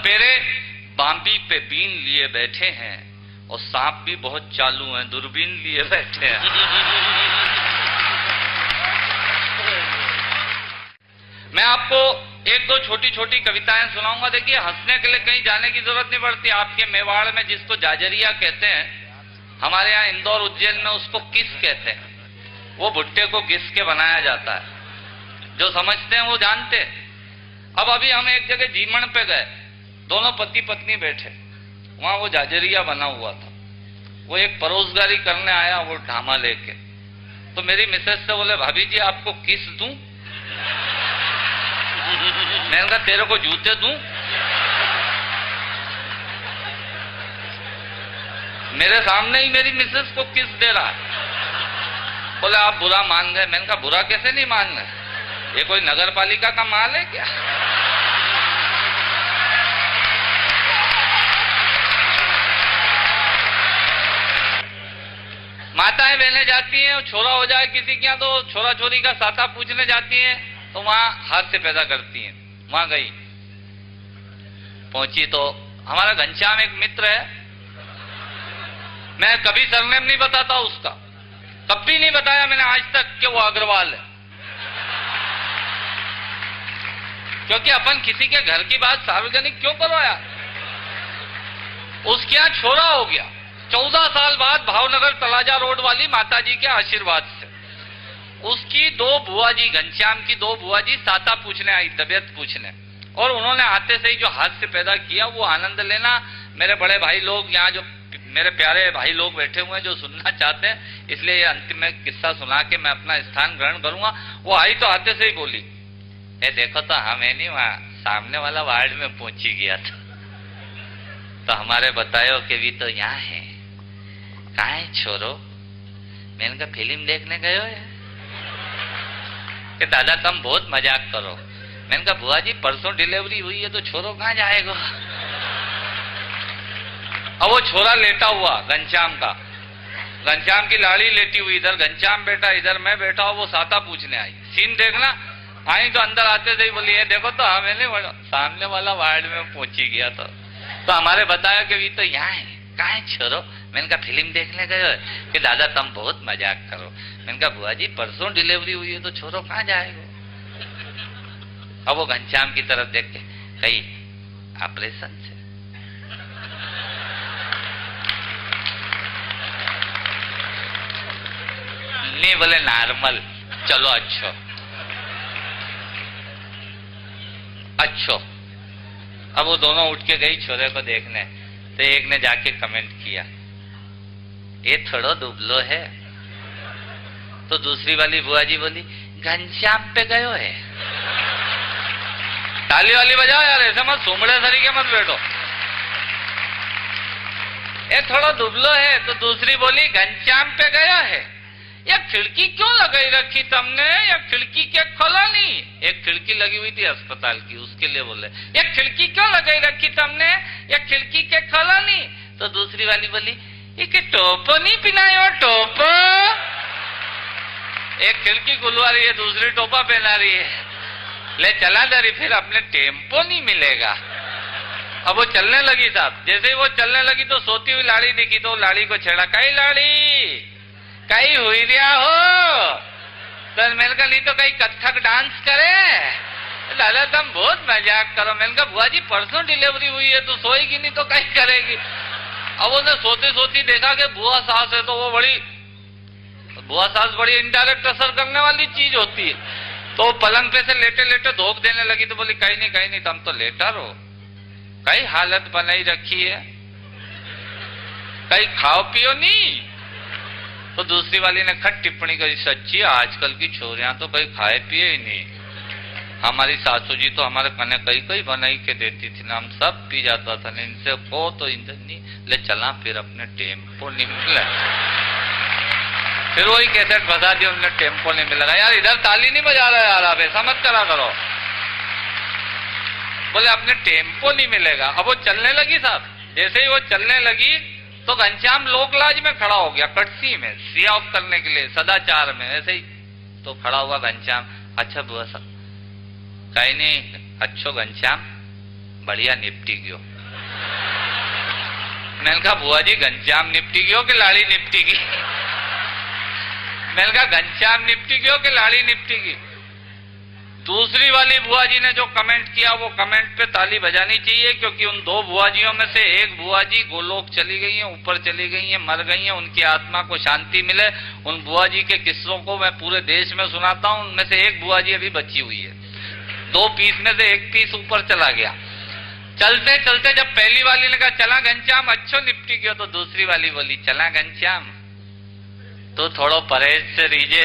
मेरे बांबी पे बीन लिए बैठे हैं और सांप भी बहुत चालू हैं, दूरबीन लिए बैठे हैं। मैं आपको एक दो छोटी छोटी कविताएं सुनाऊंगा। देखिए, हंसने के लिए कहीं जाने की जरूरत नहीं पड़ती। आपके मेवाड़ में जिसको जाजरिया कहते हैं, हमारे यहाँ इंदौर उज्जैन में उसको किस कहते हैं। वो भुट्टे को घिस के बनाया जाता है। जो समझते हैं वो जानते हैं। अब अभी हम एक जगह जीमण पे गए, दोनों पति पत्नी बैठे, वहां वो जाजरिया बना हुआ था। वो एक परोसगारी करने आया, वो ढामा लेके। तो मेरी मिसेज से बोले, भाभी जी आपको किस दूं? मैंने कहा तेरे को जूते दूं? मेरे सामने ही मेरी मिसेज को किस दे रहा है। बोले आप बुरा मान गए। मैंने कहा बुरा कैसे नहीं मान गए, ये कोई नगर पालिका का माल है क्या? माताएं बहनें जाती हैं, छोरा हो जाए किसी के यहाँ तो छोरा छोरी का साथा पूछने जाती हैं, तो वहां हास्य पैदा करती हैं। वहां गई, पहुंची तो हमारा घनश्याम एक मित्र है, मैं कभी सरनेम नहीं बताता उसका, कभी नहीं बताया मैंने आज तक कि वो अग्रवाल है, क्योंकि अपन किसी के घर की बात सार्वजनिक क्यों करो यार। उसके यहाँ छोरा हो गया 14 साल बाद, भावनगर तलाजा रोड वाली माता जी के आशीर्वाद से। उसकी दो बुआ जी, घनश्याम की दो बुआ जी साता पूछने आई, तबियत पूछने, और उन्होंने आते से ही जो हास्य पैदा किया वो आनंद लेना। मेरे बड़े भाई लोग यहाँ, जो मेरे प्यारे भाई लोग बैठे हुए हैं जो सुनना चाहते हैं, इसलिए ये अंतिम में किस्सा सुना के मैं अपना स्थान ग्रहण करूंगा। वो आई तो आते से ही बोली, ए देखो तो हम है नहीं, वहां सामने वाला वार्ड में पहुंची गया था, तो हमारे बतायो कि भी तो यहाँ है। कहाँ है छोरो? मैंने कहा फिल्म देखने गए हो कि दादा तुम बहुत मजाक करो। मैंने कहा बुआ जी परसों डिलीवरी हुई है तो छोरो कहाँ जाएगा? अब वो छोरा लेटा हुआ घनश्याम का, घनश्याम की लाड़ी लेटी हुई, इधर घनश्याम बैठा, इधर मैं बैठा हूं। वो साता पूछने आई, सीन देखना। आई तो अंदर आते से ही बोली, ये देखो तो हमें नहीं, सामने वाला वार्ड में पहुंची गया था, तो हमारे बताया कि भी तो यहाँ है। कहाँ है छोरो? मैंने कहा फिल्म देखने गए कि दादा तुम बहुत मजाक करो। मैंने कहा बुआ जी परसों डिलीवरी हुई है तो छोरो कहाँ जाएगा? अब वो घनश्याम की तरफ देख के कही ऑपरेशन से। नहीं बोले नॉर्मल। चलो अच्छो अच्छो। अब वो दोनों उठ के गई छोरे को देखने, तो एक ने जाके कमेंट किया, ये थोड़ा दुबलो है। तो दूसरी वाली बुआ जी बोली, घनश्याम पे गयो है। ताली वाली बजाओ यार, ऐसे मत सुमड़े तरीके मत बैठो। ये थोड़ा दुबलो है। तो दूसरी बोली, घनश्याम पे गया है। ये खिड़की क्यों लगाई रखी तुमने? ये खिड़की क्या खोला नहीं? एक खिड़की लगी हुई थी अस्पताल की, उसके लिए बोले, ये खिड़की क्यों लगाई रखी तुमने? ये खिड़की क्या खोला नहीं? तो दूसरी वाली बोली, ये टोपो नहीं पिनायो टोपो। एक खिड़की खुलवा रही है, दूसरी टोपा पहना रही है। ले चला दरी, फिर अपने टेम्पो नहीं मिलेगा। अब वो चलने लगी साहब, जैसे ही वो चलने लगी तो सोती हुई लाड़ी दिखी, तो लाड़ी को छेड़ा, कई लाड़ी कहीं हुई रिया हो? तो मैंने कहा नहीं तो कहीं कथक डांस करे। दादा तुम बहुत मजाक करो। मैंने कहा बुआ जी परसों डिलीवरी हुई है तो सोएगी नहीं तो कहीं करेगी। अब उसने सोती सोती देखा कि बुआ सास है, तो वो बुआ सास बड़ी इनडायरेक्ट असर करने वाली चीज होती है। तो पलंग पे से लेटे लेटे धोख देने लगी, तो बोली कहीं नहीं तुम तो लेटा रहो, कई हालत बनाई रखी है, कहीं खाओ पियो नहीं। तो दूसरी वाली ने खट टिप्पणी करी, सच्ची आजकल की छोरियां तो कहीं खाए पिए ही नहीं। हमारी सासू जी तो हमारे कने कई बनाई के देती थी ना, हम सब पी जाता था ना, इनसे को तो इधर नहीं ले चला, फिर अपने टेम्पो नहीं मिला। फिर वही कैसेट बजा दी हमने, टेम्पो नहीं मिलेगा। यार इधर ताली नहीं बजा रहा यार, आप ऐसा मत करा करो। बोले अपने टेम्पो नहीं मिलेगा। अब वो चलने लगी साहब, जैसे ही वो चलने लगी तो घनश्याम लोकलाज में खड़ा हो गया, कटसी में, सिया ऑफ करने के लिए, सदाचार में, ऐसे ही तो खड़ा हुआ घनश्याम, अच्छा बुआ साहब, कहीं नहीं, अच्छो घनश्याम बढ़िया निपटी गयो। मैंने कहा बुआ जी घनश्याम निपटी गयो कि लाड़ी निपटी गई? मैंने कहा घनश्याम निपटी गयो कि लाड़ी निपटी गई? दूसरी वाली बुआ जी ने जो कमेंट किया वो कमेंट पे ताली बजानी चाहिए, क्योंकि उन दो बुआजियों में से एक बुआ जी गोलोक चली गई हैं, ऊपर चली गई हैं, मर गई हैं, उनकी आत्मा को शांति मिले। उन बुआ जी के किस्सों को मैं पूरे देश में सुनाता हूं, उनमें से एक बुआ जी अभी बची हुई है। 2 पीस में से 1 पीस ऊपर चला गया। चलते चलते जब पहली वाली ने कहा चला घनश्याम अच्छो निपटी गयो, तो दूसरी वाली बोली चला घनश्याम तो थोड़ो परहेज से रीजे